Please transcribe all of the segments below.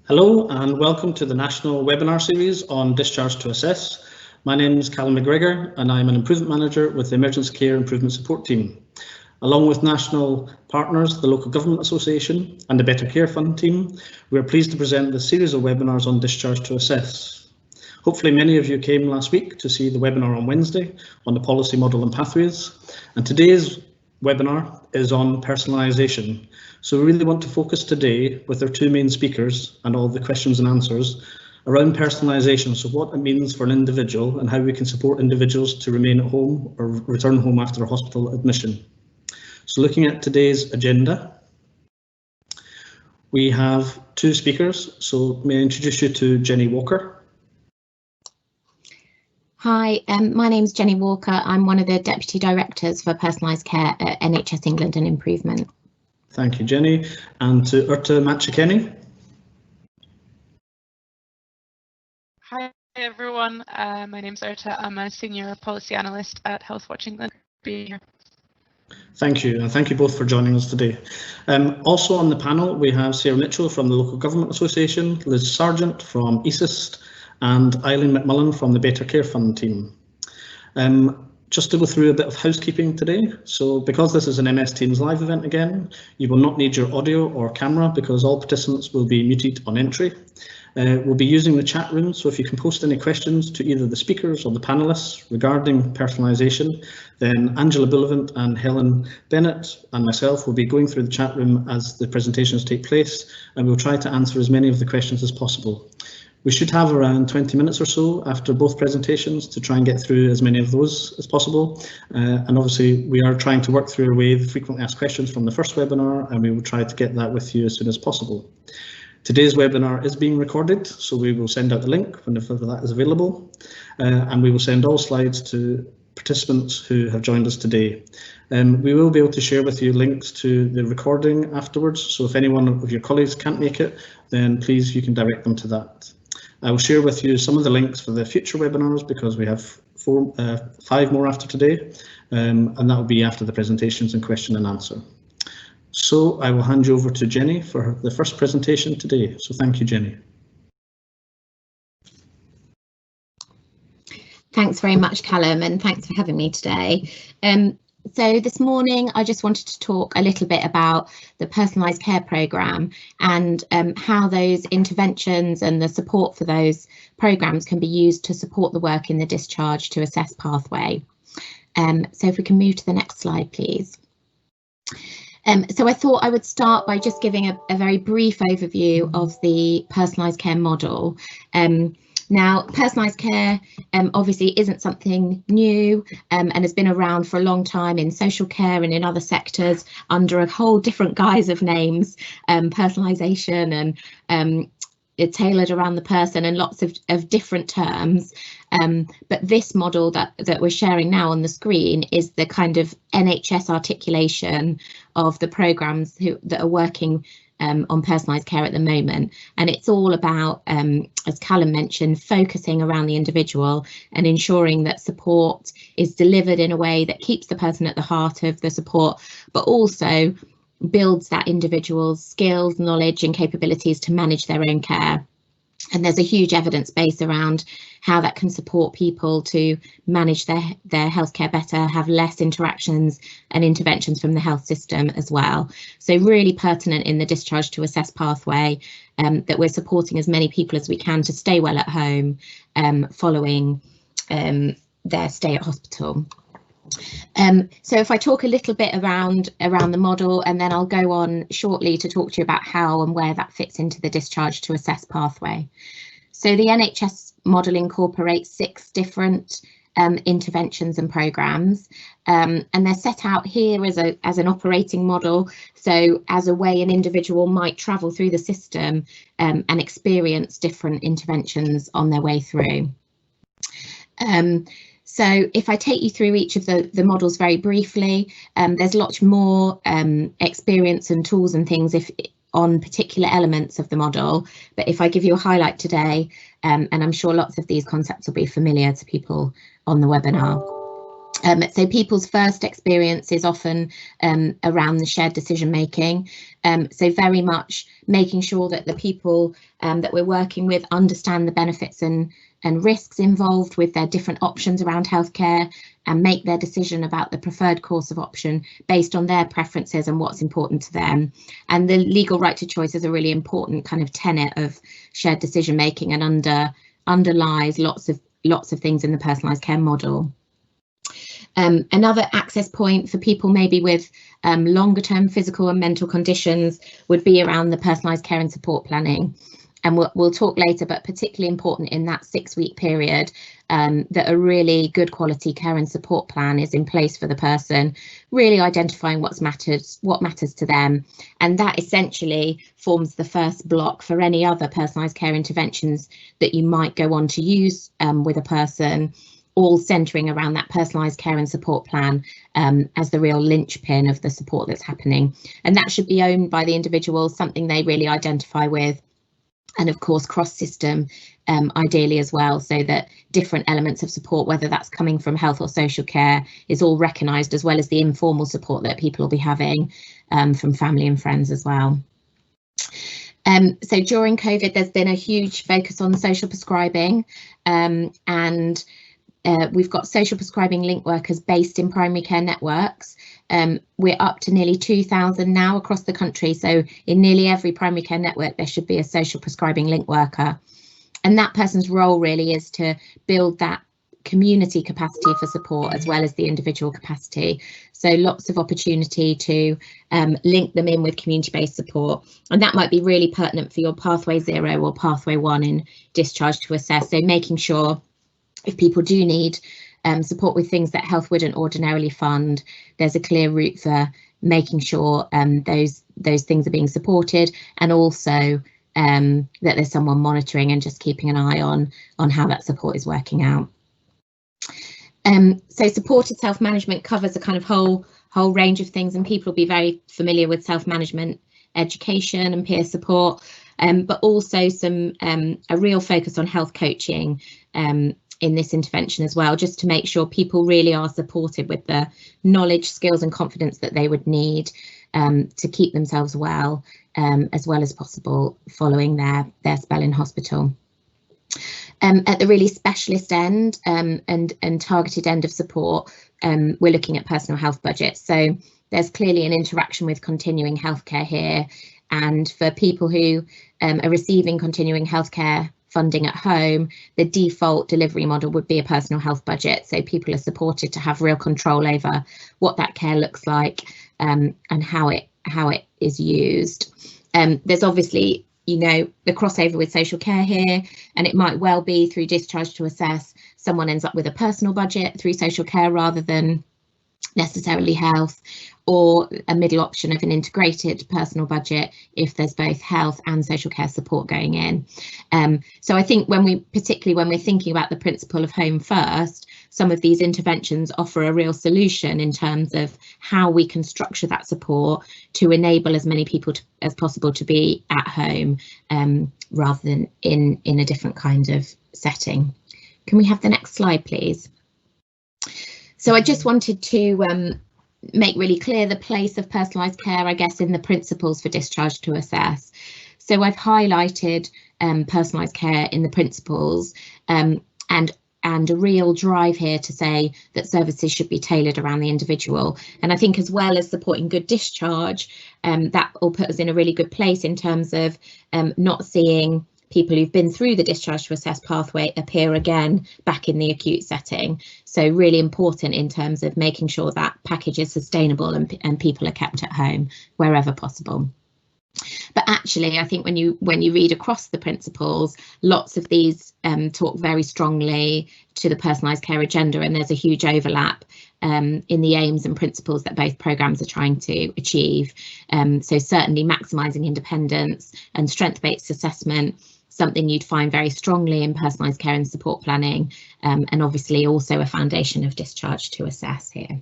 Hello and welcome to the National Webinar Series on Discharge to Assess. My name is Callum McGregor and I'm an Improvement Manager with the Emergency Care Improvement Support Team. Along with national partners, the Local Government Association and the Better Care Fund team, we are pleased to present this series of webinars on Discharge to Assess. Hopefully many of you came last week to see the webinar on Wednesday on the policy model and pathways, and today's webinar is on personalisation. So we really want to focus today with our two main speakers and all the questions and answers around personalisation. So what it means for an individual and how we can support individuals to remain at home or return home after a hospital admission. So looking at today's agenda, we have two speakers. So may I introduce you to Jenny Walker. Hi, my name is Jenny Walker. I'm one of the Deputy Directors for Personalised Care at NHS England and Improvement. Thank you, Jenny. And to Urta Matchikeni. Hi, everyone. My name is Urta. I'm a Senior Policy Analyst at Healthwatch England. Being here. Thank you, and thank you both for joining us today. Also on the panel, we have Sarah Mitchell from the Local Government Association, Liz Sargent from ESIST, and Eileen McMullen from the Better Care Fund team. Just to go through a bit of housekeeping today. So because this is an MS Teams live event again, you will not need your audio or camera because all participants will be muted on entry. We'll be using the chat room, so if you can post any questions to either the speakers or the panelists regarding personalisation, then Angela Bullivant and Helen Bennett and myself will be going through the chat room as the presentations take place, and we'll try to answer as many of the questions as possible. We should have around 20 minutes or so after both presentations to try and get through as many of those as possible. And obviously we are trying to work through our way the frequently asked questions from the first webinar, and we will try to get that with you as soon as possible. Today's webinar is being recorded, so we will send out the link whenever that is available. And we will send all slides to participants who have joined us today. We will be able to share with you links to the recording afterwards, so if any one of your colleagues can't make it, then please you can direct them to that. I will share with you some of the links for the future webinars because we have 5 more after today, and that will be after the presentations and question and answer. So I will hand you over to Jenny for the first presentation today. So thank you, Jenny. Thanks very much, Callum, and thanks for having me today. So this morning I just wanted to talk a little bit about the Personalised Care Programme and how those interventions and the support for those programmes can be used to support the work in the Discharge to Assess pathway. So if we can move to the next slide, please. So I thought I would start by just giving a very brief overview of the Personalised Care model. Now, personalised care obviously isn't something new and has been around for a long time in social care and in other sectors under a whole different guise of names, personalisation and it's tailored around the person and lots of different terms. But this model that we're sharing now on the screen is the kind of NHS articulation of the programmes that are working on personalised care at the moment, and it's all about, as Callum mentioned, focusing around the individual and ensuring that support is delivered in a way that keeps the person at the heart of the support, but also builds that individual's skills, knowledge and capabilities to manage their own care. And there's a huge evidence base around how that can support people to manage their healthcare better, have less interactions and interventions from the health system as well. So really pertinent in the Discharge to Assess pathway, that we're supporting as many people as we can to stay well at home following their stay at hospital. So if I talk a little bit around the model, and then I'll go on shortly to talk to you about how and where that fits into the Discharge to Assess pathway. So the NHS model incorporates 6 different interventions and programmes, and they're set out here as an operating model, so as a way an individual might travel through the system and experience different interventions on their way through. So if I take you through each of the models very briefly, there's lots more experience and tools and things on particular elements of the model, but if I give you a highlight today, and I'm sure lots of these concepts will be familiar to people on the webinar. So people's first experience is often around the shared decision making. So very much making sure that the people that we're working with understand the benefits and risks involved with their different options around healthcare, and make their decision about the preferred course of option based on their preferences and what's important to them. And the legal right to choice is a really important kind of tenet of shared decision making, and underlies lots of things in the personalised care model. Another access point for people maybe with longer term physical and mental conditions would be around the personalised care and support planning. And we'll talk later, but particularly important in that 6-week period, that a really good quality care and support plan is in place for the person, really identifying what matters to them. And that essentially forms the first block for any other personalised care interventions that you might go on to use with a person, all centering around that personalised care and support plan as the real linchpin of the support that's happening. And that should be owned by the individual, something they really identify with, and of course cross-system ideally as well, so that different elements of support, whether that's coming from health or social care, is all recognised, as well as the informal support that people will be having from family and friends as well. So during COVID, there's been a huge focus on social prescribing, and we've got social prescribing link workers based in primary care networks. We're up to nearly 2,000 now across the country. So in nearly every primary care network, there should be a social prescribing link worker. And that person's role really is to build that community capacity for support as well as the individual capacity. So lots of opportunity to link them in with community-based support. And that might be really pertinent for your Pathway 0 or Pathway 1 in Discharge to Assess. So making sure if people do need support with things that health wouldn't ordinarily fund, there's a clear route for making sure those things are being supported, and also that there's someone monitoring and just keeping an eye on how that support is working out. So supported self-management covers a kind of whole range of things, and people will be very familiar with self-management education and peer support, but also a real focus on health coaching in this intervention as well, just to make sure people really are supported with the knowledge, skills and confidence that they would need to keep themselves well as possible following their spell in hospital. At the really specialist end and targeted end of support, we're looking at personal health budgets. So there's clearly an interaction with continuing healthcare here, and for people who are receiving continuing healthcare funding at home, the default delivery model would be a personal health budget. So people are supported to have real control over what that care looks like and how it is used. There's obviously, the crossover with social care here, and it might well be through Discharge to Assess, someone ends up with a personal budget through social care rather than necessarily health, or a middle option of an integrated personal budget if there's both health and social care support going in. So I think particularly when we're thinking about the principle of home first, some of these interventions offer a real solution in terms of how we can structure that support to enable as many people as possible to be at home rather than in a different kind of setting. Can we have the next slide, please? So I just wanted to make really clear the place of personalised care, I guess, in the principles for Discharge to Assess. So I've highlighted personalised care in the principles and a real drive here to say that services should be tailored around the individual. And I think as well as supporting good discharge, that will put us in a really good place in terms of not seeing people who've been through the Discharge to Assess pathway appear again back in the acute setting. So really important in terms of making sure that package is sustainable and people are kept at home wherever possible. But actually, I think when you read across the principles, lots of these talk very strongly to the personalised care agenda, and there's a huge overlap in the aims and principles that both programmes are trying to achieve. So certainly maximising independence and strength-based assessment, something you'd find very strongly in personalised care and support planning, and obviously also a foundation of Discharge to Assess here.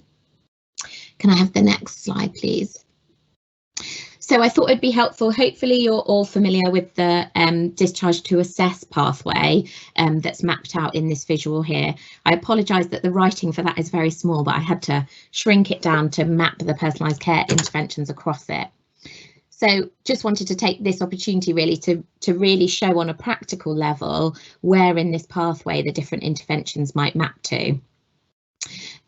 Can I have the next slide, please? So I thought it'd be helpful. Hopefully you're all familiar with the discharge to assess pathway that's mapped out in this visual here. I apologise that the writing for that is very small, but I had to shrink it down to map the personalised care interventions across it. So just wanted to take this opportunity really to really show on a practical level where in this pathway the different interventions might map to.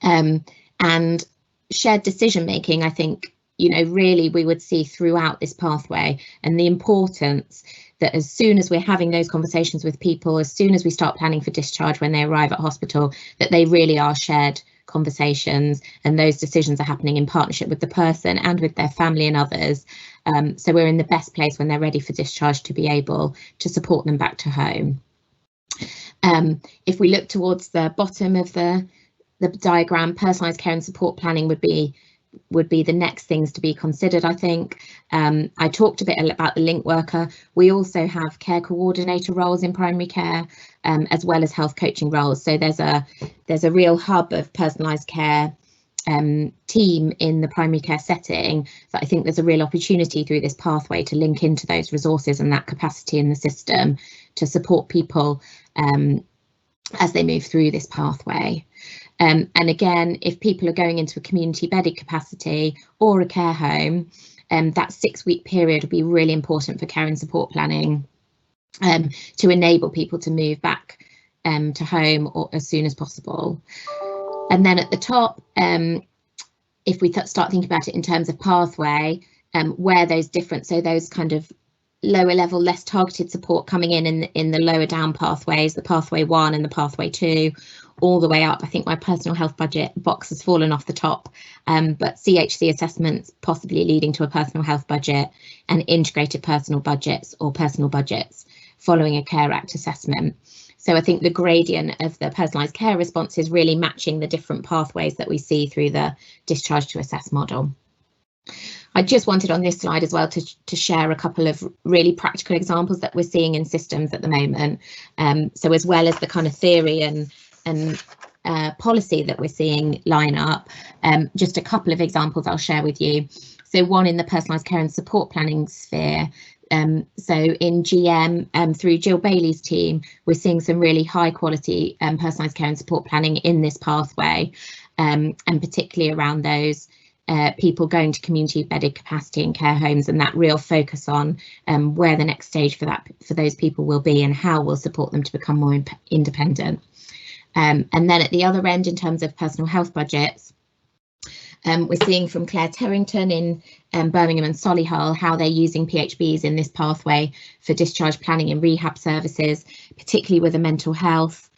And shared decision making, I think, you know, really we would see throughout this pathway, and the importance that as soon as we're having those conversations with people, as soon as we start planning for discharge when they arrive at hospital, that they really are shared conversations, and those decisions are happening in partnership with the person and with their family and others. So we're in the best place when they're ready for discharge to be able to support them back to home. If we look towards the bottom of the diagram, personalised care and support planning would be the next things to be considered, I think. I talked a bit about the link worker. We also have care coordinator roles in primary care, as well as health coaching roles. So there's a real hub of personalised care team in the primary care setting that I think there's a real opportunity through this pathway to link into those resources and that capacity in the system to support people as they move through this pathway. And again, if people are going into a community bedded capacity or a care home, that 6-week period will be really important for care and support planning to enable people to move back to home or as soon as possible. And then at the top, if we start thinking about it in terms of pathway, where those different, so those kind of lower level, less targeted support coming in the lower down pathways, the pathway 1 and the pathway 2, all the way up. I think my personal health budget box has fallen off the top, but CHC assessments possibly leading to a personal health budget, and integrated personal budgets or personal budgets following a Care Act assessment. So I think the gradient of the personalised care response is really matching the different pathways that we see through the discharge to assess model. I just wanted on this slide as well to share a couple of really practical examples that we're seeing in systems at the moment. So as well as the kind of theory and policy that we're seeing line up, just a couple of examples I'll share with you. So one in the personalised care and support planning sphere. So in GM, through Jill Bailey's team, we're seeing some really high quality personalised care and support planning in this pathway, and particularly around those people going to community bedded capacity in care homes, and that real focus on where the next stage for those people will be and how we'll support them to become more independent. And then at the other end, in terms of personal health budgets, we're seeing from Claire Terrington in Birmingham and Solihull how they're using PHBs in this pathway for discharge planning and rehab services, particularly with a mental health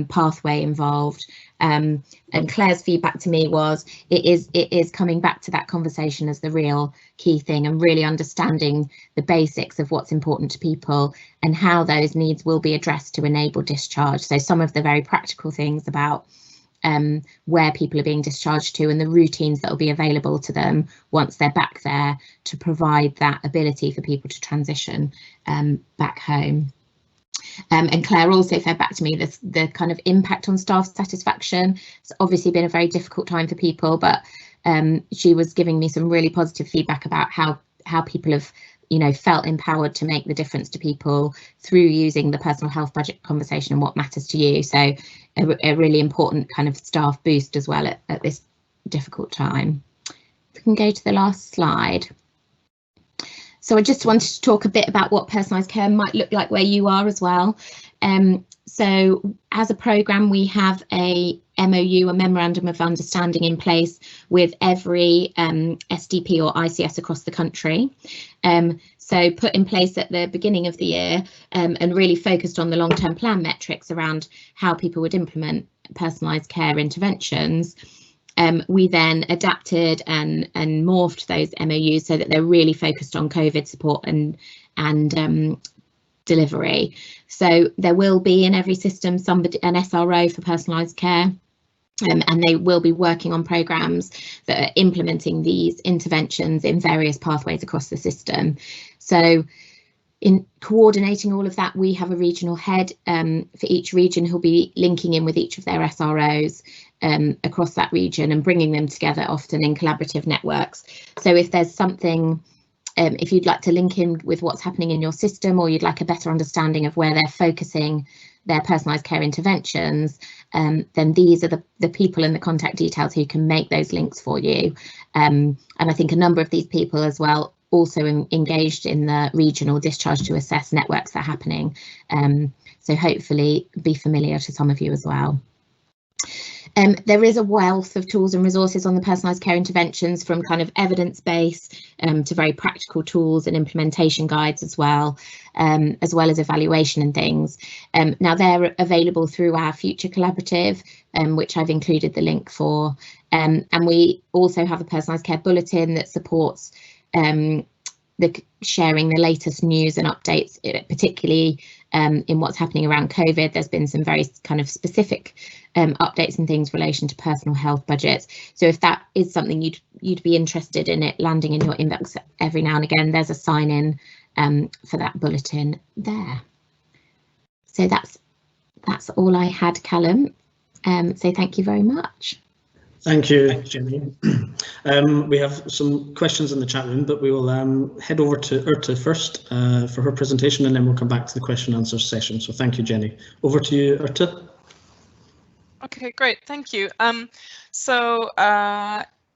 pathway involved. And Claire's feedback to me was it is coming back to that conversation as the real key thing, and really understanding the basics of what's important to people and how those needs will be addressed to enable discharge. So some of the very practical things about where people are being discharged to and the routines that will be available to them once they're back there to provide that ability for people to transition back home. And Claire also fed back to me the kind of impact on staff satisfaction. It's obviously been a very difficult time for people, but she was giving me some really positive feedback about how people have, you know, felt empowered to make the difference to people through using the personal health budget conversation and what matters to you. So a really important kind of staff boost as well at this difficult time. If we can go to the last slide. So I just wanted to talk a bit about what personalised care might look like where you are as well. So as a programme, we have a MOU, a Memorandum of Understanding, in place with every SDP or ICS across the country. So put in place at the beginning of the year, and really focused on the long-term plan metrics around how people would implement personalised care interventions. We then adapted and morphed those MOUs so that they're really focused on COVID support and delivery. So there will be in every system an SRO for personalised care, and they will be working on programmes that are implementing these interventions in various pathways across the system. So in coordinating all of that, we have a regional head for each region who'll be linking in with each of their SROs across that region and bringing them together, often in collaborative networks. So if there's something if you'd like to link in with what's happening in your system, or you'd like a better understanding of where they're focusing their personalised care interventions, then these are the people and the contact details who can make those links for you. And I think a number of these people as well also engaged in the regional discharge to assess networks that are happening. So hopefully be familiar to some of you as well. There is a wealth of tools and resources on the personalised care interventions, from kind of evidence-based to very practical tools and implementation guides as well as evaluation and things. Now they're available through our Future Collaborative, which I've included the link for. And we also have a personalised care bulletin that supports sharing the latest news and updates, particularly in what's happening around COVID. There's been some very kind of specific updates and things in relation to personal health budgets. So if that is something you'd be interested in it landing in your inbox every now and again, there's a sign in for that bulletin there. So that's all I had, Callum. So thank you very much. Thank you, Jenny. We have some questions in the chat room, but we will head over to Urte first for her presentation, and then we'll come back to the question and answer session. So thank you, Jenny. Over to you, Urte. Okay, great, thank you.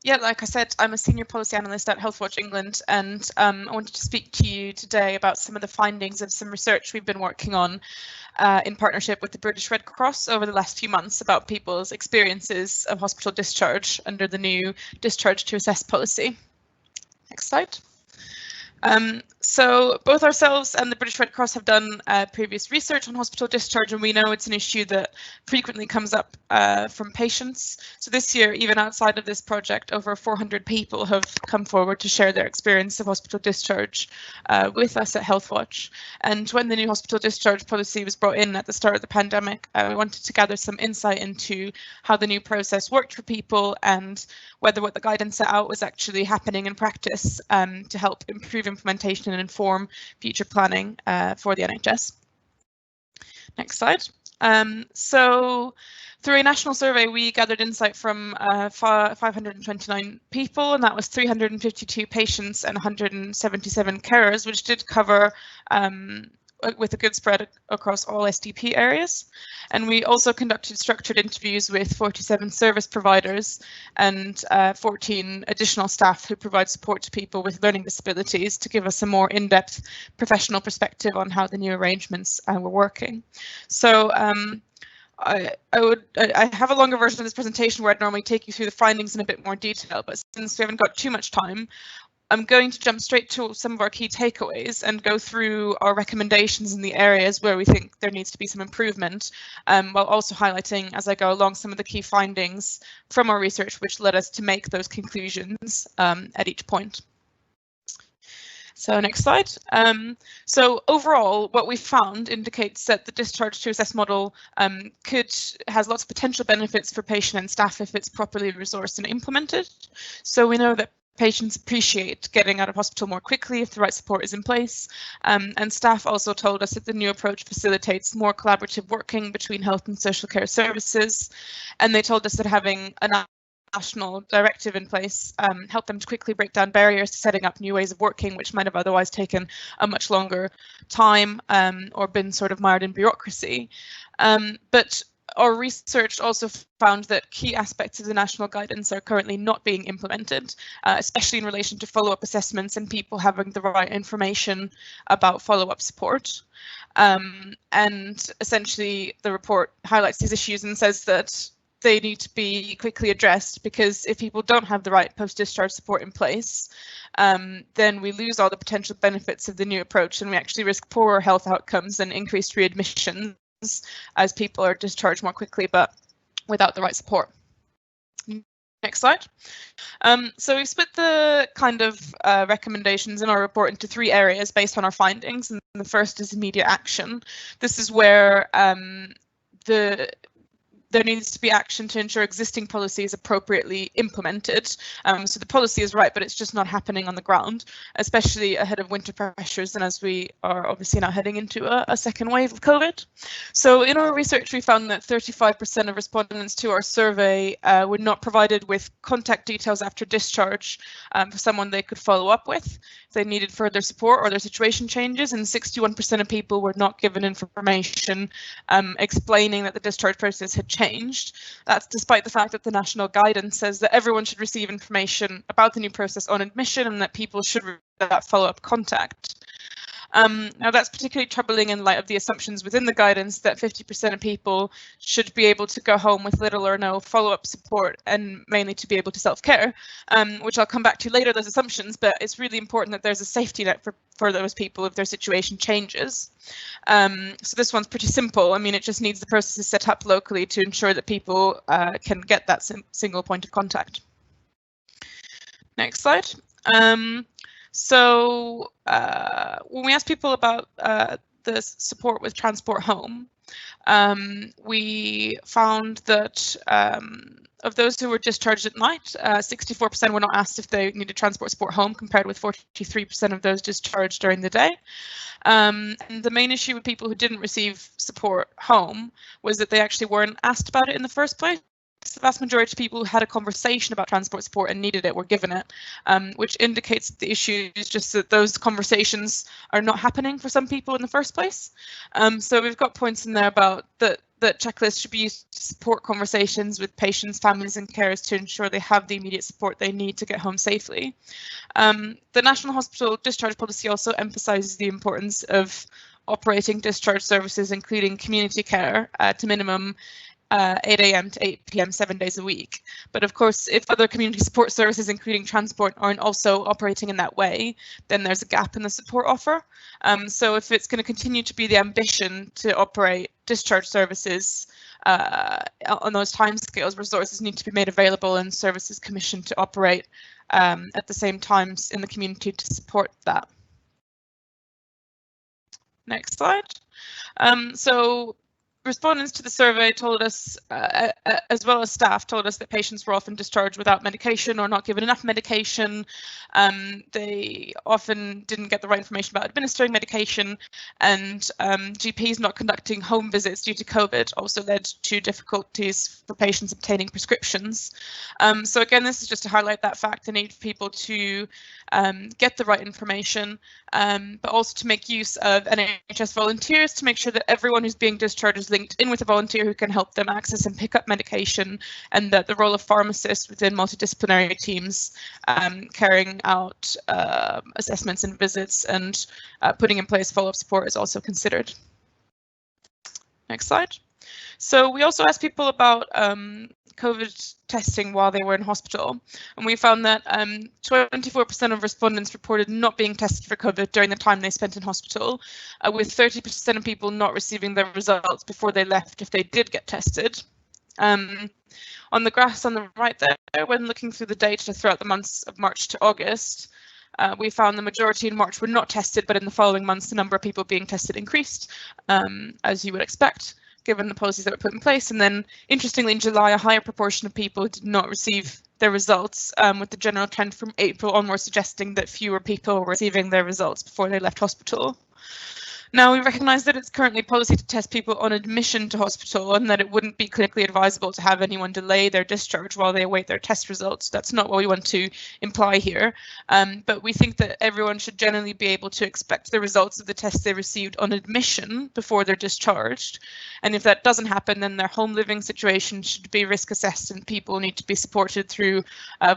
Yeah, like I said, I'm a senior policy analyst at Healthwatch England, and I wanted to speak to you today about some of the findings of some research we've been working on in partnership with the British Red Cross over the last few months about people's experiences of hospital discharge under the new Discharge to Assess policy. Next slide. So both ourselves and the British Red Cross have done previous research on hospital discharge, and we know it's an issue that frequently comes up from patients. So this year, even outside of this project, over 400 people have come forward to share their experience of hospital discharge with us at Healthwatch. And when the new hospital discharge policy was brought in at the start of the pandemic, we wanted to gather some insight into how the new process worked for people and whether what the guidance set out was actually happening in practice to help improve implementation and inform future planning for the NHS. Next slide. So through a national survey, we gathered insight from 529 people, and that was 352 patients and 177 carers, which did cover with a good spread across all SDP areas. And we also conducted structured interviews with 47 service providers and 14 additional staff who provide support to people with learning disabilities to give us a more in-depth professional perspective on how the new arrangements were working. So I have a longer version of this presentation where I'd normally take you through the findings in a bit more detail, but since we haven't got too much time, I'm going to jump straight to some of our key takeaways and go through our recommendations in the areas where we think there needs to be some improvement, while also highlighting as I go along some of the key findings from our research which led us to make those conclusions at each point. So next slide. So overall, what we found indicates that the discharge to assess model has lots of potential benefits for patient and staff if it's properly resourced and implemented. So we know that patients appreciate getting out of hospital more quickly if the right support is in place, and staff also told us that the new approach facilitates more collaborative working between health and social care services, and they told us that having a national directive in place helped them to quickly break down barriers to setting up new ways of working, which might have otherwise taken a much longer time or been sort of mired in bureaucracy. But our research also found that key aspects of the national guidance are currently not being implemented, especially in relation to follow-up assessments and people having the right information about follow-up support. And essentially, the report highlights these issues and says that they need to be quickly addressed, because if people don't have the right post-discharge support in place, then we lose all the potential benefits of the new approach, and we actually risk poorer health outcomes and increased readmissions as people are discharged more quickly but without the right support. Next slide. So we've split the kind of recommendations in our report into 3 areas based on our findings, and the first is immediate action. This is where there needs to be action to ensure existing policy is appropriately implemented. So the policy is right, but it's just not happening on the ground, especially ahead of winter pressures and as we are obviously now heading into a second wave of COVID. So in our research, we found that 35% of respondents to our survey were not provided with contact details after discharge for someone they could follow up with if they needed further support or their situation changes, and 61% of people were not given information explaining that the discharge process had changed. That's despite the fact that the national guidance says that everyone should receive information about the new process on admission and that people should receive that follow-up contact. Now that's particularly troubling in light of the assumptions within the guidance that 50% of people should be able to go home with little or no follow-up support and mainly to be able to self-care, which I'll come back to later, those assumptions, but it's really important that there's a safety net for those people if their situation changes. So this one's pretty simple. I mean, it just needs the processes set up locally to ensure that people can get that single point of contact. Next slide. So when we asked people about the support with transport home, we found that of those who were discharged at night, 64% were not asked if they needed transport support home, compared with 43% of those discharged during the day. And the main issue with people who didn't receive support home was that they actually weren't asked about it in the first place. The vast majority of people who had a conversation about transport support and needed it were given it, which indicates that the issue is just that those conversations are not happening for some people in the first place. So we've got points in there about that checklists should be used to support conversations with patients, families and carers to ensure they have the immediate support they need to get home safely. The National Hospital Discharge Policy also emphasises the importance of operating discharge services, including community care, to minimum 8 AM to 8 PM 7 days a week. But of course, if other community support services, including transport, aren't also operating in that way, then there's a gap in the support offer. So if it's going to continue to be the ambition to operate discharge services on those timescales, resources need to be made available and services commissioned to operate at the same times in the community to support that. Next slide. So respondents to the survey told us, as well as staff, told us that patients were often discharged without medication or not given enough medication. They often didn't get the right information about administering medication, and GPs not conducting home visits due to COVID also led to difficulties for patients obtaining prescriptions. So again, this is just to highlight that fact, the need for people to get the right information, but also to make use of NHS volunteers to make sure that everyone who's being discharged is linked in with a volunteer who can help them access and pick up medication, and that the role of pharmacists within multidisciplinary teams carrying out assessments and visits and putting in place follow-up support is also considered. Next slide. So we also asked people about COVID testing while they were in hospital, and we found that 24% of respondents reported not being tested for COVID during the time they spent in hospital, with 30% of people not receiving their results before they left if they did get tested. On the graphs on the right there, when looking through the data throughout the months of March to August, we found the majority in March were not tested, but in the following months the number of people being tested increased, as you would expect, given the policies that were put in place. And then, interestingly, in July, a higher proportion of people did not receive their results, with the general trend from April onwards suggesting that fewer people were receiving their results before they left hospital. Now, we recognise that it's currently policy to test people on admission to hospital and that it wouldn't be clinically advisable to have anyone delay their discharge while they await their test results. That's not what we want to imply here, but we think that everyone should generally be able to expect the results of the tests they received on admission before they're discharged. And if that doesn't happen, then their home living situation should be risk assessed and people need to be supported through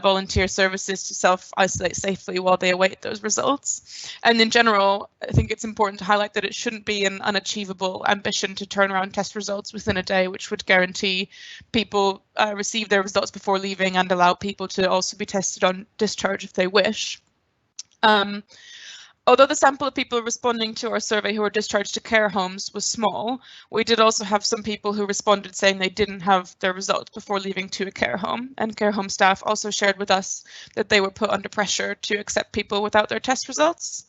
volunteer services to self-isolate safely while they await those results. And in general, I think it's important to highlight that it shouldn't be an unachievable ambition to turn around test results within a day, which would guarantee people receive their results before leaving and allow people to also be tested on discharge if they wish. Although the sample of people responding to our survey who were discharged to care homes was small, we did also have some people who responded saying they didn't have their results before leaving to a care home, and care home staff also shared with us that they were put under pressure to accept people without their test results.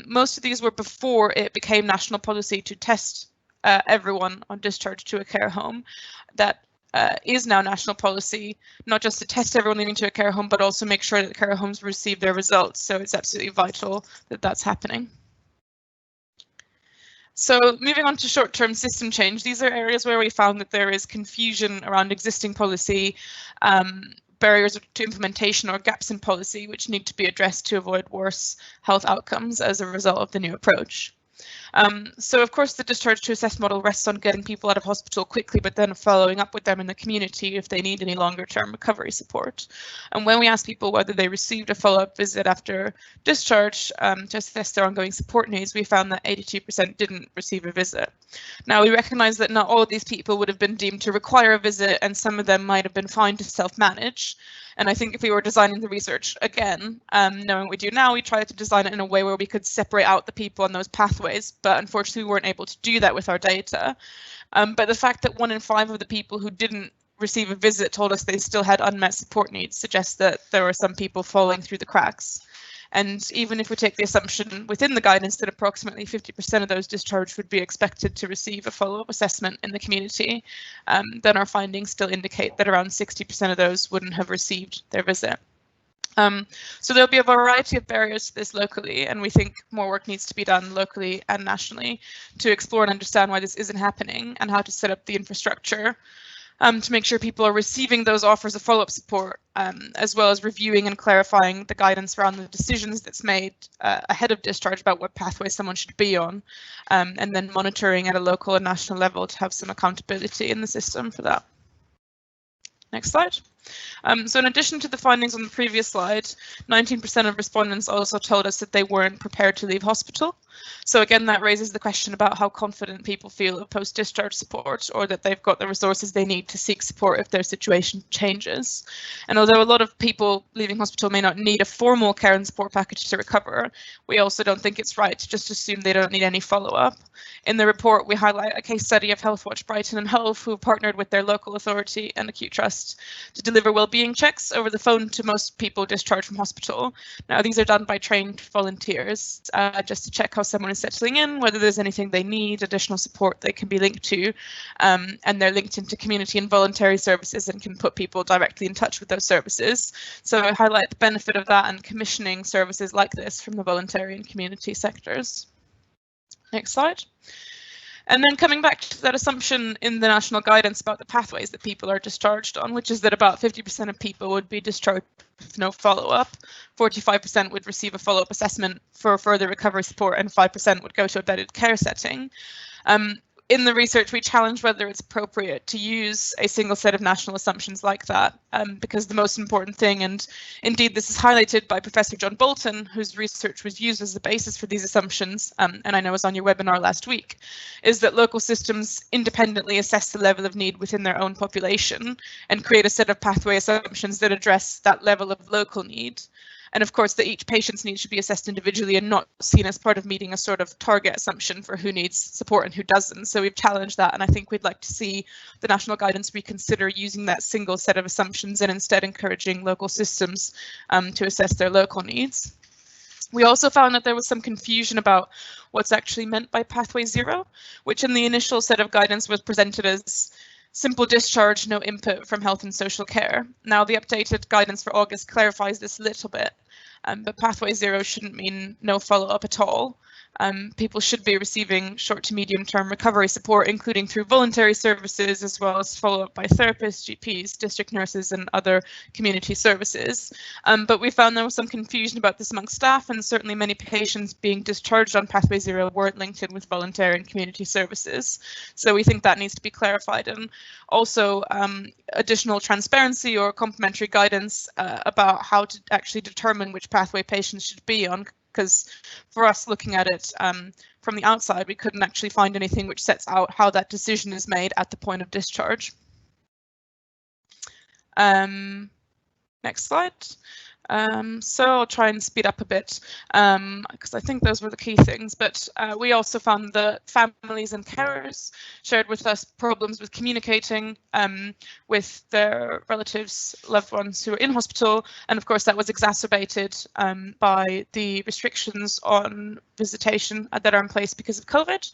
Most of these were before it became national policy to test everyone on discharge to a care home. That is now national policy, not just to test everyone leaving to a care home, but also make sure that care homes receive their results. So it's absolutely vital that that's happening. So moving on to short-term system change, these are areas where we found that there is confusion around existing policy, barriers to implementation or gaps in policy which need to be addressed to avoid worse health outcomes as a result of the new approach. So of course the discharge to assess model rests on getting people out of hospital quickly, but then following up with them in the community if they need any longer term recovery support. And when we asked people whether they received a follow-up visit after discharge to assess their ongoing support needs, we found that 82% didn't receive a visit. Now we recognise that not all of these people would have been deemed to require a visit, and some of them might have been fine to self-manage. And I think if we were designing the research again, knowing what we do now, we tried to design it in a way where we could separate out the people on those pathways, but unfortunately we weren't able to do that with our data. But the fact that 1 in 5 of the people who didn't receive a visit told us they still had unmet support needs suggests that there were some people falling through the cracks. And even if we take the assumption within the guidance that approximately 50% of those discharged would be expected to receive a follow-up assessment in the community, then our findings still indicate that around 60% of those wouldn't have received their visit. So there'll be a variety of barriers to this locally, and we think more work needs to be done locally and nationally to explore and understand why this isn't happening and how to set up the infrastructure to make sure people are receiving those offers of follow-up support, as well as reviewing and clarifying the guidance around the decisions that's made ahead of discharge about what pathway someone should be on, and then monitoring at a local and national level to have some accountability in the system for that. Next slide. So in addition to the findings on the previous slide, 19% of respondents also told us that they weren't prepared to leave hospital. So again, that raises the question about how confident people feel of post-discharge support, or that they've got the resources they need to seek support if their situation changes. And although a lot of people leaving hospital may not need a formal care and support package to recover, we also don't think it's right to just assume they don't need any follow-up. In the report, we highlight a case study of Healthwatch Brighton and Hove, who partnered with their local authority and acute trust to deliver well-being checks over the phone to most people discharged from hospital. Now, these are done by trained volunteers just to check how someone is settling in, whether there's anything they need, additional support they can be linked to, and they're linked into community and voluntary services and can put people directly in touch with those services. So I highlight the benefit of that and commissioning services like this from the voluntary and community sectors. Next slide. And then coming back to that assumption in the national guidance about the pathways that people are discharged on, which is that about 50% of people would be discharged with no follow-up, 45% would receive a follow-up assessment for further recovery support, and 5% would go to a bedded care setting. In the research, we challenge whether it's appropriate to use a single set of national assumptions like that, because the most important thing, and indeed this is highlighted by Professor John Bolton, whose research was used as the basis for these assumptions, and I know was on your webinar last week, is that local systems independently assess the level of need within their own population and create a set of pathway assumptions that address that level of local need. And of course, that each patient's needs should be assessed individually and not seen as part of meeting a sort of target assumption for who needs support and who doesn't. So we've challenged that, and I think we'd like to see the national guidance reconsider using that single set of assumptions and instead encouraging local systems to assess their local needs. We also found that there was some confusion about what's actually meant by pathway 0, which in the initial set of guidance was presented as simple discharge, no input from health and social care. Now the updated guidance for August clarifies this a little bit, but pathway 0 shouldn't mean no follow-up at all. People should be receiving short to medium term recovery support, including through voluntary services, as well as follow-up by therapists, GPs, district nurses and other community services. But we found there was some confusion about this amongst staff, and certainly many patients being discharged on pathway 0 weren't linked in with voluntary and community services. So we think that needs to be clarified, and also additional transparency or complementary guidance about how to actually determine which pathway patients should be on, because for us looking at it from the outside, we couldn't actually find anything which sets out how that decision is made at the point of discharge. Next slide. So I'll try and speed up a bit because I think those were the key things. But we also found that families and carers shared with us problems with communicating with their relatives, loved ones who are in hospital. And of course, that was exacerbated by the restrictions on visitation that are in place because of COVID.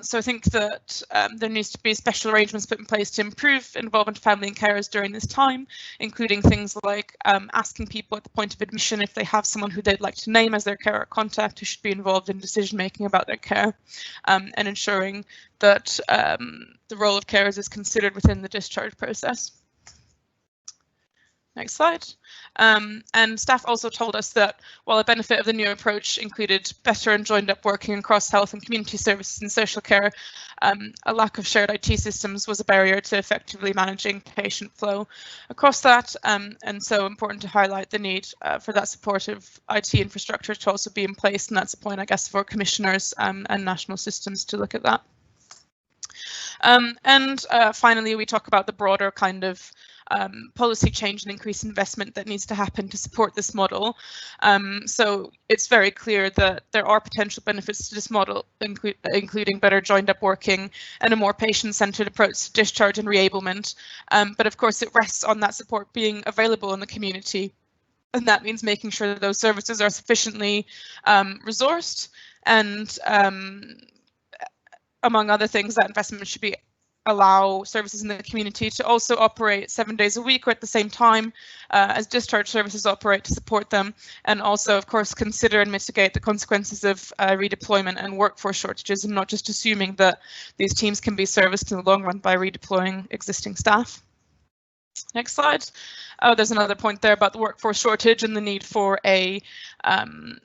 So I think that there needs to be special arrangements put in place to improve involvement of family and carers during this time, including things like asking people at the point of admission if they have someone who they'd like to name as their carer contact who should be involved in decision making about their care, and ensuring that the role of carers is considered within the discharge process. Next slide. And staff also told us that while a benefit of the new approach included better and joined up working across health and community services and social care, a lack of shared IT systems was a barrier to effectively managing patient flow across that. And so important to highlight the need for that supportive IT infrastructure to also be in place. And that's a point, I guess, for commissioners and national systems to look at that. And finally, we talk about the broader kind of policy change and increased investment that needs to happen to support this model. So it's very clear that there are potential benefits to this model, including better joined up working and a more patient-centered approach to discharge and reablement. But of course, it rests on that support being available in the community. And that means making sure that those services are sufficiently resourced, and among other things, that investment should allow services in the community to also operate 7 days a week or at the same time as discharge services operate to support them, and also, of course, consider and mitigate the consequences of redeployment and workforce shortages, and not just assuming that these teams can be serviced in the long run by redeploying existing staff. Next slide. Oh, there's another point there about the workforce shortage and the need for a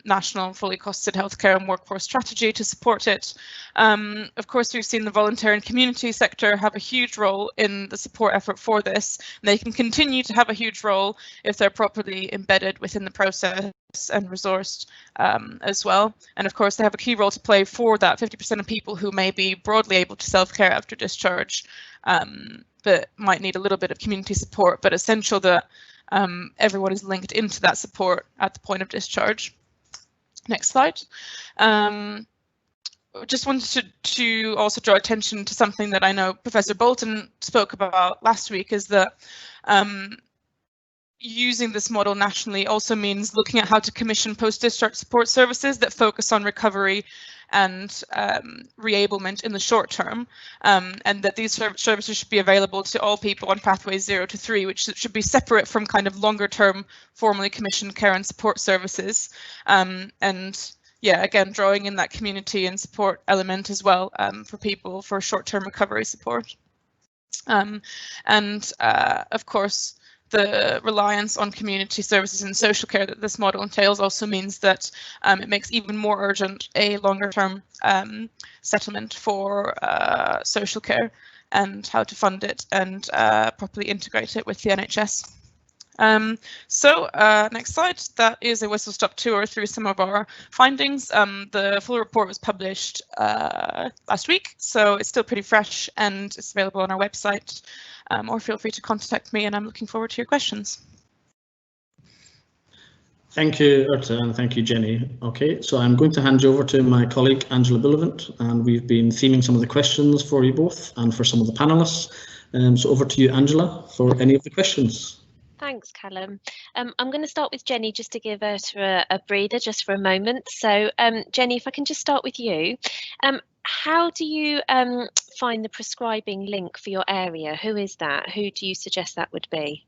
national fully costed healthcare and workforce strategy to support it. Of course, we've seen the voluntary and community sector have a huge role in the support effort for this, and they can continue to have a huge role if they're properly embedded within the process and resourced as well. And of course, they have a key role to play for that 50% of people who may be broadly able to self-care after discharge, but might need a little bit of community support, but essential that everyone is linked into that support at the point of discharge. Next slide. Just wanted to also draw attention to something that I know Professor Bolton spoke about last week, is that using this model nationally also means looking at how to commission post-discharge support services that focus on recovery and reablement in the short term, and that these services should be available to all people on pathways 0 to 3, which should be separate from kind of longer term formally commissioned care and support services. And yeah, again, drawing in that community and support element as well for people for short-term recovery support. And of course, the reliance on community services and social care that this model entails also means that it makes even more urgent a longer term settlement for social care and how to fund it and properly integrate it with the NHS. Next slide, that is a whistle-stop tour through some of our findings. The full report was published last week, so it's still pretty fresh and it's available on our website, or feel free to contact me, and I'm looking forward to your questions. Thank you, Urta, and thank you, Jenny. Okay, so I'm going to hand you over to my colleague, Angela Bullivant, and we've been theming some of the questions for you both and for some of the panelists. So over to you, Angela, for any of the questions. Thanks, Callum. I'm going to start with Jenny just to give her a breather just for a moment. So, Jenny, if I can just start with you. How do you find the prescribing link for your area? Who is that? Who do you suggest that would be?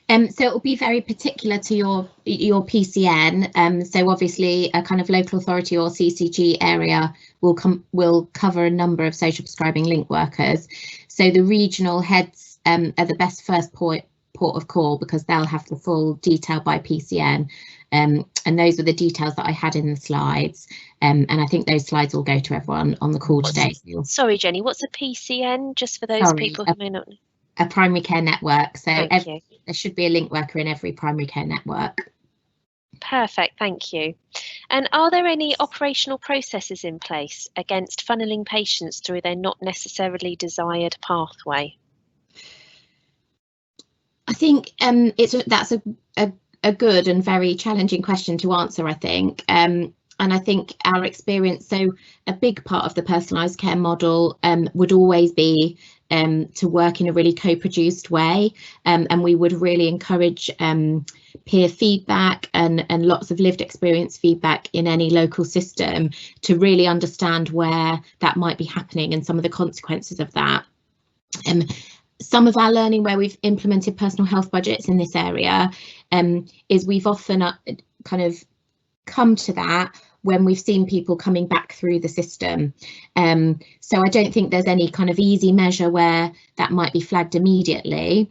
So it will be very particular to your PCN. So obviously a kind of local authority or CCG area will cover a number of social prescribing link workers. So the regional heads are the best first port of call, because they'll have the full detail by PCN. And those are the details that I had in the slides. And I think those slides will go to everyone on the call today. Sorry, Jenny, what's a PCN, just for those people who may not know? A primary care network. So there should be a link worker in every primary care network. Perfect, thank you. And are there any operational processes in place against funneling patients through their not necessarily desired pathway? I think that's a a good and very challenging question to answer, I think. And I think our experience, so a big part of the personalised care model would always be to work in a really co-produced way, and we would really encourage peer feedback and lots of lived experience feedback in any local system to really understand where that might be happening and some of the consequences of that. Some of our learning where we've implemented personal health budgets in this area is we've often kind of come to that when we've seen people coming back through the system. So I don't think there's any kind of easy measure where that might be flagged immediately.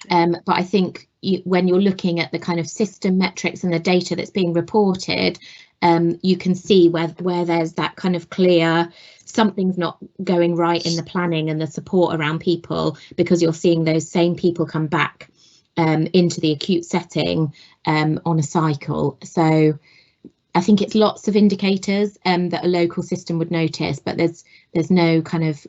But I think when you're looking at the kind of system metrics and the data that's being reported, you can see where there's that kind of clear something's not going right in the planning and the support around people, because you're seeing those same people come back into the acute setting on a cycle. So I think it's lots of indicators that a local system would notice, but there's no kind of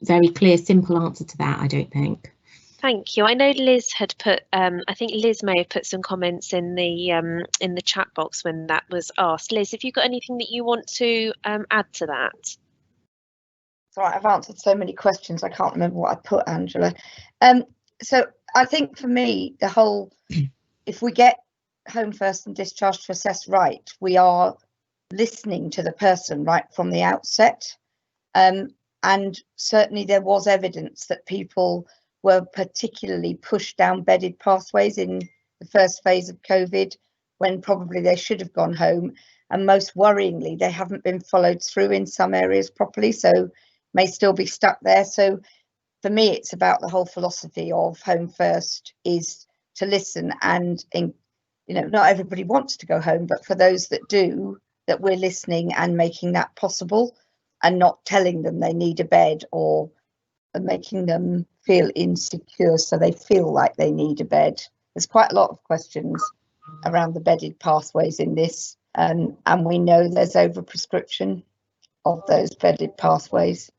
very clear, simple answer to that, I don't think. Thank you. I know Liz had put, I think Liz may have put some comments in the chat box when that was asked. Liz, have you got anything that you want to add to that? Sorry, I've answered so many questions, I can't remember what I put, Angela. So I think for me, the whole, if we get home first and discharge to assess right, we are listening to the person right from the outset. And certainly there was evidence that people were particularly pushed down bedded pathways in the first phase of COVID, when probably they should have gone home. And most worryingly, they haven't been followed through in some areas properly, so may still be stuck there. So for me, it's about the whole philosophy of home first is to listen, and not everybody wants to go home, but for those that do, that we're listening and making that possible, and not telling them they need a bed or making them feel insecure so they feel like they need a bed. There's quite a lot of questions around the bedded pathways in this, and we know there's overprescription of those bedded pathways.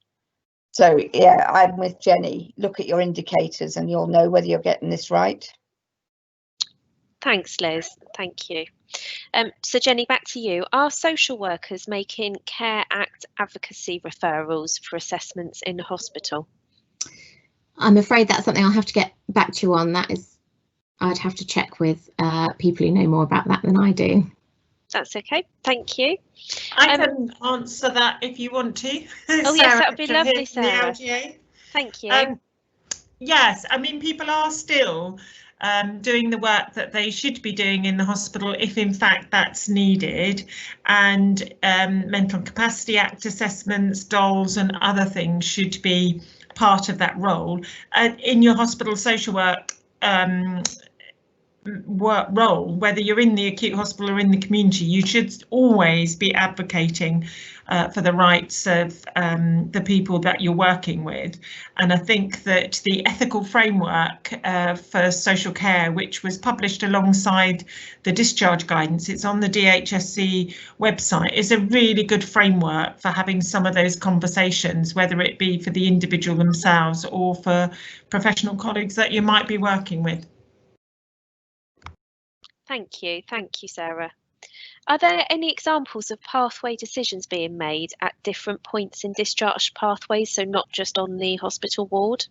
So yeah, I'm with Jenny. Look at your indicators and you'll know whether you're getting this right. Thanks, Liz. Thank you. So Jenny, back to you. Are social workers making Care Act advocacy referrals for assessments in hospital? I'm afraid that's something I'll have to get back to you on. I'd have to check with people who know more about that than I do. That's okay. Thank you. I can answer that if you want to. Oh yes, that would be lovely, Sarah. The LGA. Thank you. Yes, I mean, people are still doing the work that they should be doing in the hospital if in fact that's needed, and Mental Capacity Act assessments, DOLs and other things should be part of that role. In your hospital social work role, whether you're in the acute hospital or in the community, you should always be advocating for the rights of the people that you're working with. And I think that the ethical framework for social care, which was published alongside the discharge guidance, it's on the DHSC website, is a really good framework for having some of those conversations, whether it be for the individual themselves or for professional colleagues that you might be working with. Thank you, Sarah. Are there any examples of pathway decisions being made at different points in discharge pathways, so not just on the hospital ward?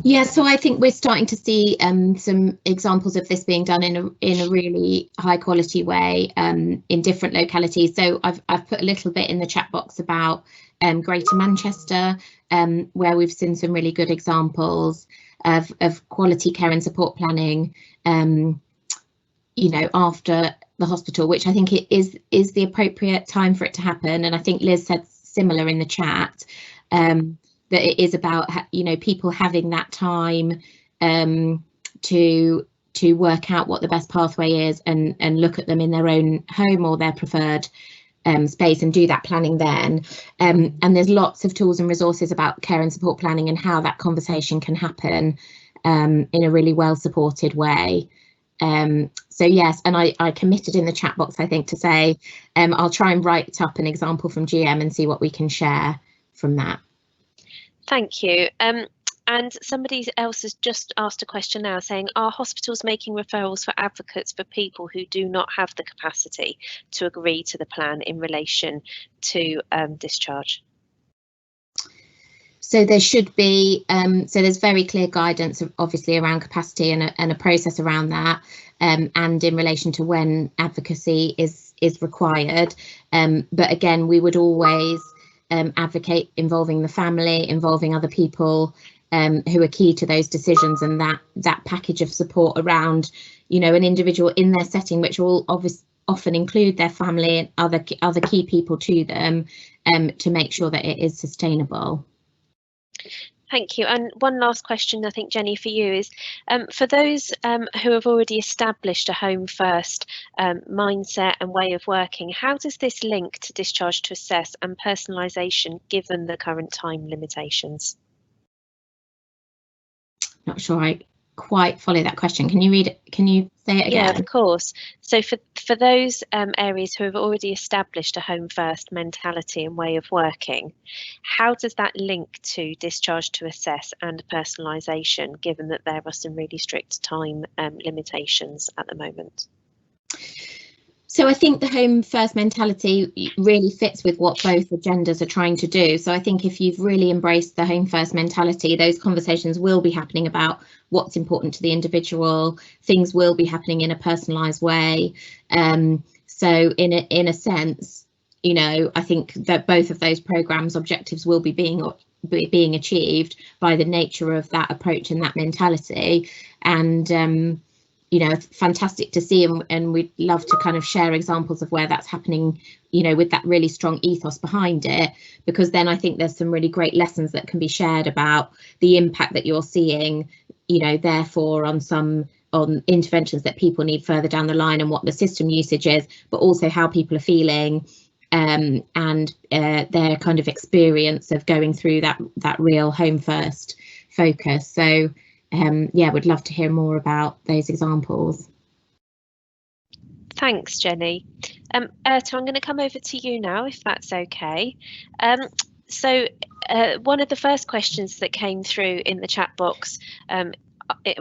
Yeah, so I think we're starting to see some examples of this being done in a really high quality way in different localities. So I've put a little bit in the chat box about Greater Manchester, where we've seen some really good examples of quality care and support planning, after the hospital, which I think it is the appropriate time for it to happen. And I think Liz said similar in the chat, that it is about people having that time to work out what the best pathway is and look at them in their own home or their preferred space and do that planning then. And there's lots of tools and resources about care and support planning and how that conversation can happen in a really well supported way. So yes, and I committed in the chat box, I think, to say I'll try and write up an example from GM and see what we can share from that. Thank you. And somebody else has just asked a question now saying, are hospitals making referrals for advocates for people who do not have the capacity to agree to the plan in relation to discharge? So there should be, so there's very clear guidance obviously around capacity and a process around that, and in relation to when advocacy is required. But again, we would always advocate involving the family, involving other people who are key to those decisions, and that package of support around, you know, an individual in their setting, which will often include their family and other key people to them, to make sure that it is sustainable. Thank you. And one last question, I think, Jenny, for you is, for those who have already established a home first mindset and way of working, how does this link to discharge to assess and personalisation given the current time limitations? Not sure I quite follow that question. Can you read it? Can you say it again? Yeah, of course. So for those areas who have already established a home first mentality and way of working, how does that link to discharge to assess and personalisation, given that there are some really strict time limitations at the moment? So I think the home first mentality really fits with what both agendas are trying to do. So I think if you've really embraced the home first mentality, those conversations will be happening about what's important to the individual. Things will be happening in a personalised way. So in a sense, you know, I think that both of those programmes' objectives will be being achieved by the nature of that approach and that mentality. And you know, fantastic to see, and we'd love to kind of share examples of where that's happening, you know, with that really strong ethos behind it, because then I think there's some really great lessons that can be shared about the impact that you're seeing, you know, therefore on interventions that people need further down the line and what the system usage is, but also how people are feeling, and their kind of experience of going through that real home first focus. So yeah, would love to hear more about those examples. Thanks, Jenny. Erta, I'm going to come over to you now, if that's okay. So one of the first questions that came through in the chat box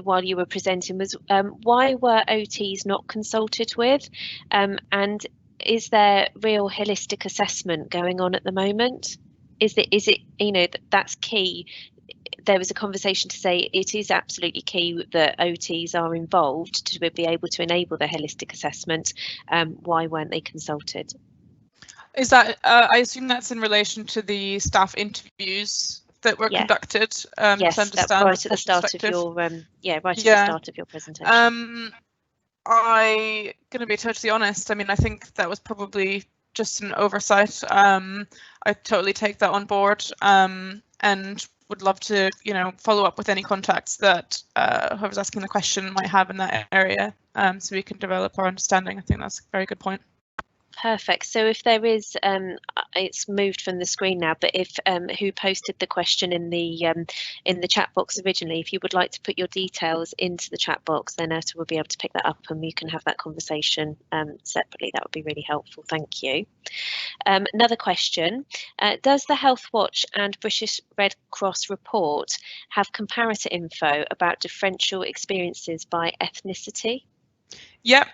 while you were presenting was, why were OTs not consulted with? And is there real holistic assessment going on at the moment? Is it you know, that's key? There was a conversation to say it is absolutely key that OTs are involved to be able to enable the holistic assessment. Why weren't they consulted? Is that, I assume that's in relation to the staff interviews that were conducted? Yes, that's right at the start of your at the start of your presentation. I'm going to be totally honest. I mean, I think that was probably just an oversight. I totally take that on board, and would love to, you know, follow up with any contacts that whoever's asking the question might have in that area, so we can develop our understanding. I think that's a very good point. Perfect. So if there is, it's moved from the screen now, but if who posted the question in the chat box originally, if you would like to put your details into the chat box, then Erta will be able to pick that up and we can have that conversation separately. That would be really helpful. Thank you. Another question, does the Healthwatch and British Red Cross report have comparator info about differential experiences by ethnicity? Yeah,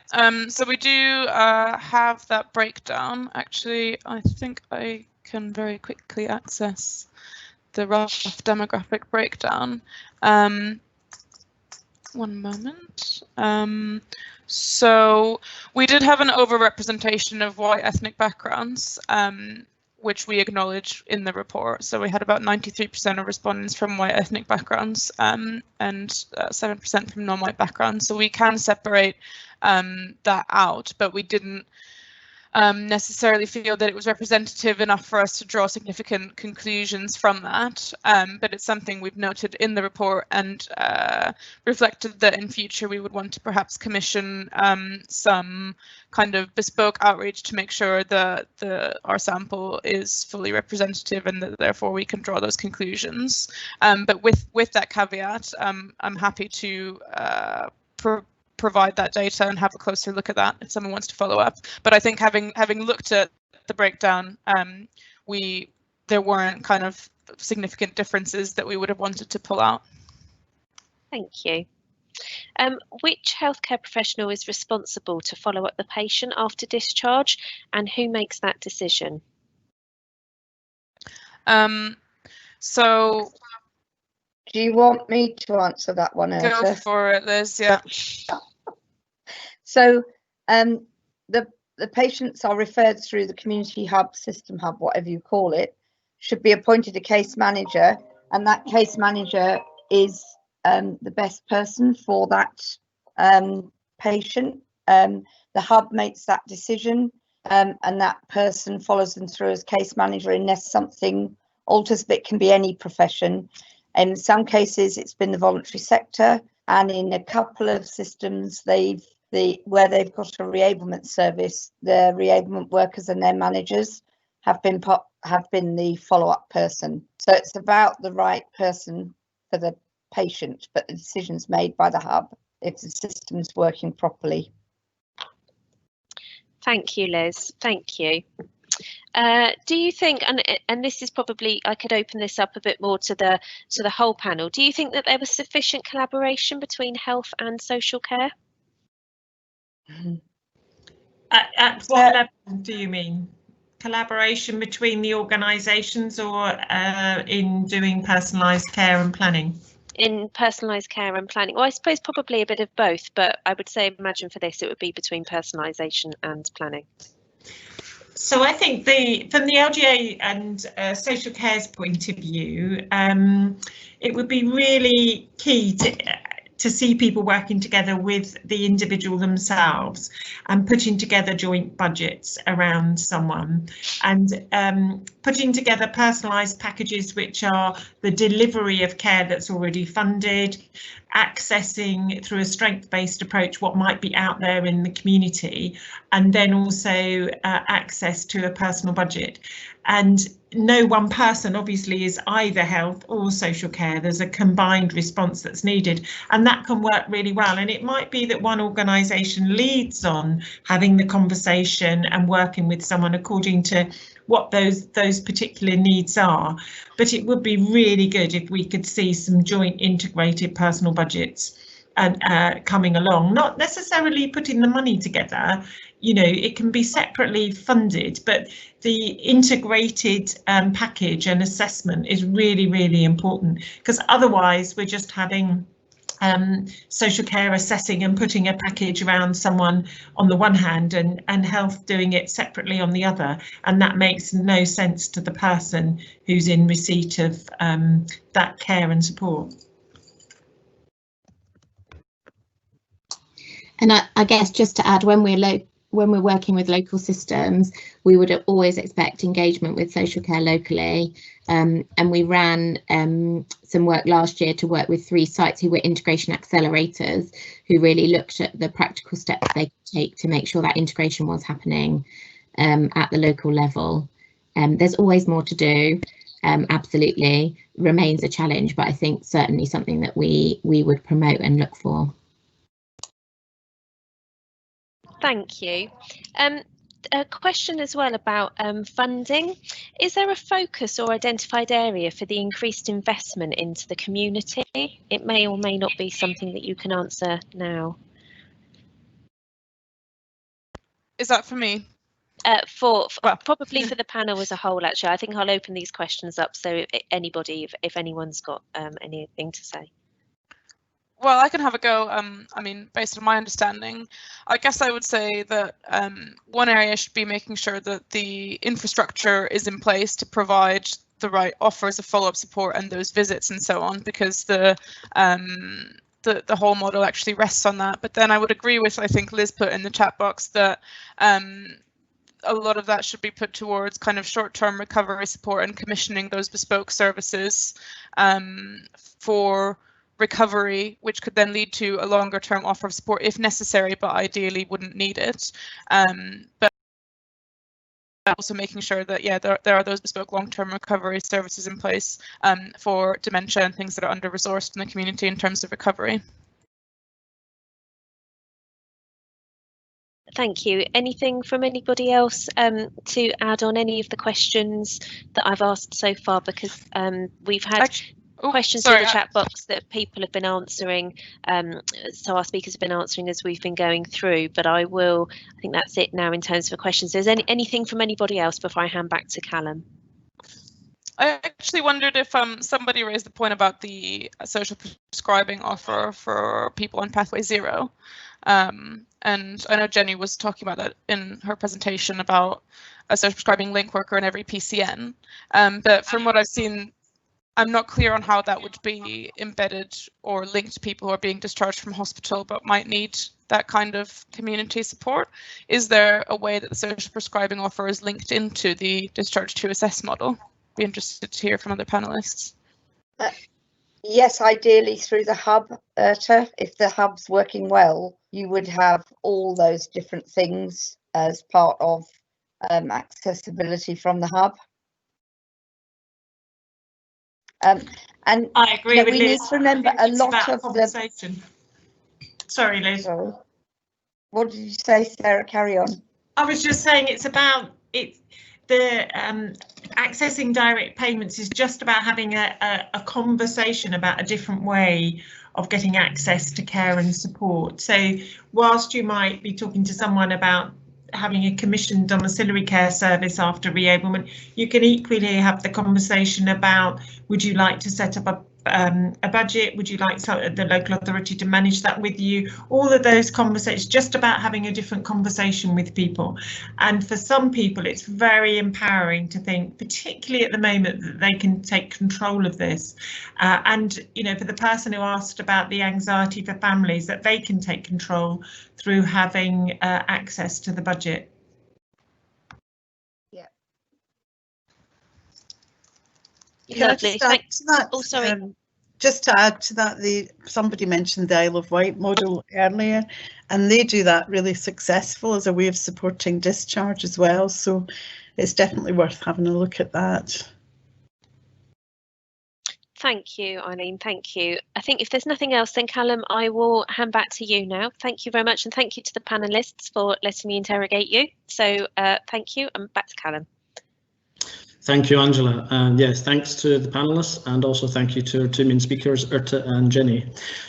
so we do have that breakdown. Actually, I think I can very quickly access the rough demographic breakdown. One moment. So we did have an overrepresentation of white ethnic backgrounds, which we acknowledge in the report. So we had about 93% of respondents from white ethnic backgrounds, and 7% from non-white backgrounds. So we can separate that out, but we didn't necessarily feel that it was representative enough for us to draw significant conclusions from that. But it's something we've noted in the report and reflected that in future we would want to perhaps commission some kind of bespoke outreach to make sure that our sample is fully representative and that therefore we can draw those conclusions. But with that caveat, I'm happy to provide that data and have a closer look at that if someone wants to follow up. But I think having looked at the breakdown, we there weren't kind of significant differences that we would have wanted to pull out. Thank you. Which healthcare professional is responsible to follow up the patient after discharge, and who makes that decision? So do you want me to answer that one, Elsa? Go for it, Liz. Yeah. So the patients are referred through the community hub, system hub, whatever you call it, should be appointed a case manager, and that case manager is the best person for that patient. The hub makes that decision, and that person follows them through as case manager unless something alters, but it can be any profession. In some cases it's been the voluntary sector, and in a couple of systems where they've got a reablement service, the reablement workers and their managers have been the follow-up person. So it's about the right person for the patient, but the decision's made by the hub if the system's working properly. Thank you, Liz. Thank you. Do you think, and this is probably, I could open this up a bit more to the whole panel, do you think that there was sufficient collaboration between health and social care? At what level do you mean? Collaboration between the organisations, or in doing personalised care and planning? In personalised care and planning. Well, I suppose probably a bit of both, but I would say, imagine for this, it would be between personalisation and planning. So I think from the LGA and social care's point of view, it would be really key to see people working together with the individual themselves and putting together joint budgets around someone, and putting together personalised packages which are the delivery of care that's already funded, accessing through a strength-based approach what might be out there in the community, and then also access to a personal budget. And no one person obviously is either health or social care. There's a combined response that's needed, and that can work really well. And it might be that one organisation leads on having the conversation and working with someone according to what those particular needs are. But it would be really good if we could see some joint integrated personal budgets and coming along, not necessarily putting the money together. You know, it can be separately funded, but the integrated package and assessment is really, really important, because otherwise we're just having social care assessing and putting a package around someone on the one hand and health doing it separately on the other, and that makes no sense to the person who's in receipt of that care and support. And I guess just to add, when we're working with local systems, we would always expect engagement with social care locally. And we ran some work last year to work with 3 sites who were integration accelerators, who really looked at the practical steps they could take to make sure that integration was happening at the local level. There's always more to do, absolutely, remains a challenge, but I think certainly something that we would promote and look for. Thank you. A question as well about funding. Is there a focus or identified area for the increased investment into the community? It may or may not be something that you can answer now. Is that for me? Probably for the panel as a whole, actually. I think I'll open these questions up, so if anyone's got anything to say. Well, I can have a go. I mean, based on my understanding, I guess I would say that one area should be making sure that the infrastructure is in place to provide the right offers of follow-up support and those visits and so on, because the whole model actually rests on that. But then I would agree with, I think Liz put in the chat box, that a lot of that should be put towards kind of short-term recovery support and commissioning those bespoke services for recovery, which could then lead to a longer term offer of support if necessary, but ideally wouldn't need it. But also making sure that, yeah, there are those bespoke long-term recovery services in place for dementia and things that are under-resourced in the community in terms of recovery. Thank you. Anything from anybody else to add on any of the questions that I've asked so far? Because we've had questions in the chat box that people have been answering, so our speakers have been answering as we've been going through, but I think that's it now in terms of questions. Is there anything from anybody else before I hand back to Callum? I actually wondered if somebody raised the point about the social prescribing offer for people on Pathway Zero. And I know Jenny was talking about that in her presentation about a social prescribing link worker in every PCN. But from what I've seen, I'm not clear on how that would be embedded or linked to people who are being discharged from hospital but might need that kind of community support. Is there a way that the social prescribing offer is linked into the Discharge to Assess model? Be interested to hear from other panelists. Yes, ideally through the hub, Urta. If the hub's working well, you would have all those different things as part of accessibility from the hub. And I agree with we Liz. need to remember a lot of conversation. Sorry, Liz. Sorry. What did you say, Sarah? Carry on. I was just saying it's about accessing direct payments is just about having a conversation about a different way of getting access to care and support. So whilst you might be talking to someone about having a commissioned domiciliary care service after reablement, you can equally have the conversation about, would you like to set up a budget? Would you like the local authority to manage that with you? All of those conversations, just about having a different conversation with people. And for some people, it's very empowering to think, particularly at the moment, that they can take control of this. And, you know, for the person who asked about the anxiety for families, that they can take control through having access to the budget. Yeah. Lovely. Thanks. That, oh, sorry. Just to add to that, somebody mentioned the Isle of Wight model earlier, and they do that really successful as a way of supporting discharge as well. So it's definitely worth having a look at that. Thank you, Eileen. Thank you. I think if there's nothing else, then Callum, I will hand back to you now. Thank you very much, and thank you to the panelists for letting me interrogate you. So thank you, and back to Callum. Thank you, Angela. And yes, thanks to the panelists, and also thank you to our two main speakers, Urta and Jenny.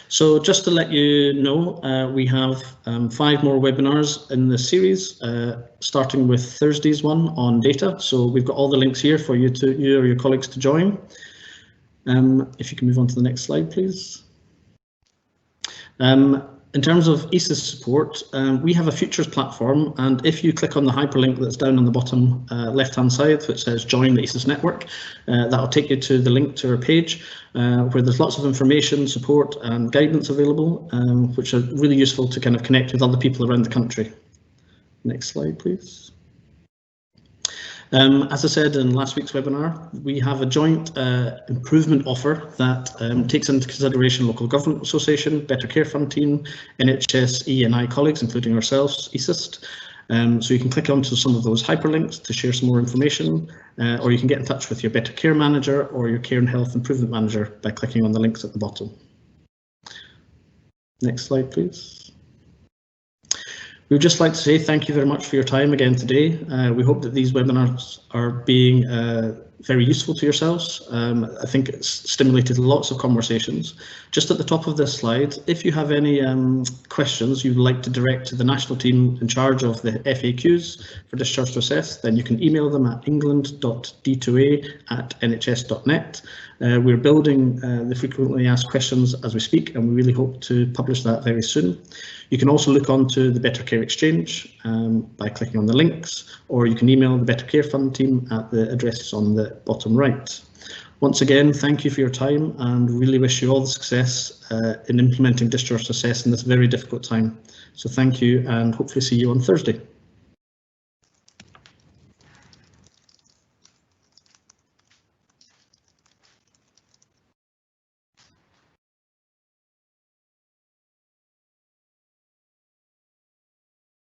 So just to let you know, we have 5 more webinars in this series, starting with Thursday's one on data. So we've got all the links here for you or your colleagues to join. If you can move on to the next slide, please. In terms of ESIS support, we have a futures platform, and if you click on the hyperlink that's down on the bottom left-hand side, which says join the ESIS network, that'll take you to the link to our page, where there's lots of information, support and guidance available, which are really useful to kind of connect with other people around the country. Next slide, please. As I said in last week's webinar, we have a joint improvement offer that takes into consideration Local Government Association, Better Care Fund team, NHS E&I colleagues, including ourselves, ESIST. So you can click onto some of those hyperlinks to share some more information, or you can get in touch with your Better Care Manager or your Care and Health Improvement Manager by clicking on the links at the bottom. Next slide, please. We would just like to say thank you very much for your time again today. We hope that these webinars are being very useful to yourselves. I think it's stimulated lots of conversations. Just at the top of this slide, if you have any questions you'd like to direct to the national team in charge of the FAQs for Discharge to Assess, then you can email them at england.d2a@nhs.net. We're building the frequently asked questions as we speak, and we really hope to publish that very soon. You can also look onto the Better Care Exchange by clicking on the links, or you can email the Better Care Fund team at the address on the bottom right. Once again, thank you for your time, and really wish you all the success in implementing Discharge to Assess in this very difficult time. So thank you, and hopefully see you on Thursday.